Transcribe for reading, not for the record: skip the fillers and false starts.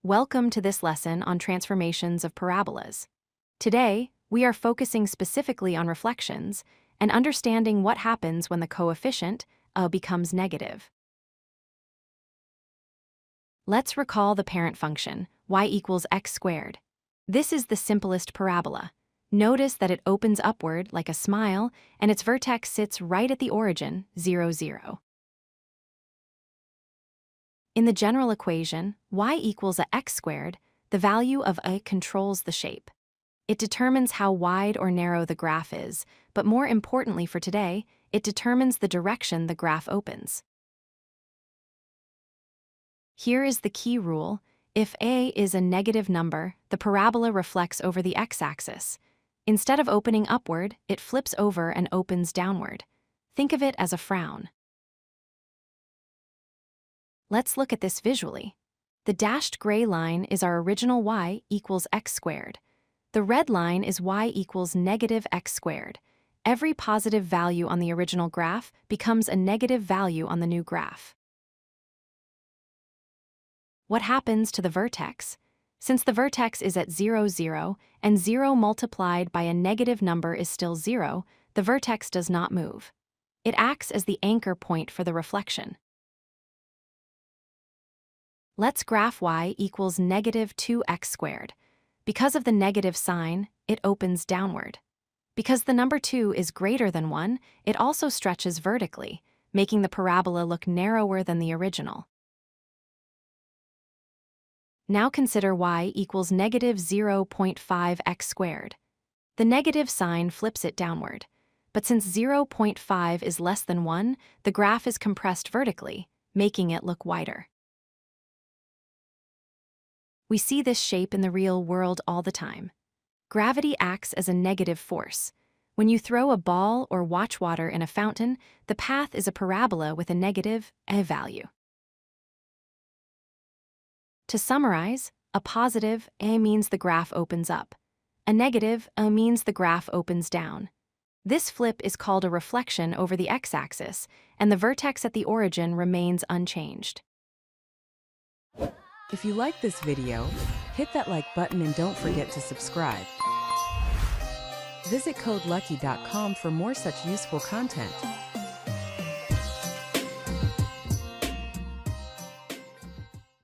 Welcome to this lesson on transformations of parabolas. Today, we are focusing specifically on reflections and understanding what happens when the coefficient becomes negative. Let's recall the parent function, y equals x squared. This is the simplest parabola. Notice that it opens upward like a smile, and its vertex sits right at the origin, 0, 0. In the general equation, y equals x squared, the value of a controls the shape. It determines how wide or narrow the graph is, but more importantly for today, it determines the direction the graph opens. Here is the key rule. If a is a negative number, the parabola reflects over the x-axis. Instead of opening upward, it flips over and opens downward. Think of it as a frown. Let's look at this visually. The dashed gray line is our original y equals x squared. The red line is y equals negative x squared. Every positive value on the original graph becomes a negative value on the new graph. What happens to the vertex? Since the vertex is at 0, 0, and 0 multiplied by a negative number is still 0, the vertex does not move. It acts as the anchor point for the reflection. Let's graph y equals negative 2x squared. Because of the negative sign, it opens downward. Because the number 2 is greater than 1, it also stretches vertically, making the parabola look narrower than the original. Now consider y equals negative 0.5x squared. The negative sign flips it downward. But since 0.5 is less than 1, the graph is compressed vertically, making it look wider. We see this shape in the real world all the time. Gravity acts as a negative force. When you throw a ball or watch water in a fountain, the path is a parabola with a negative a value. To summarize, a positive a means the graph opens up. A negative a means the graph opens down. This flip is called a reflection over the x-axis, and the vertex at the origin remains unchanged. If you like this video, hit that like button and don't forget to subscribe. Visit codelucky.com for more such useful content.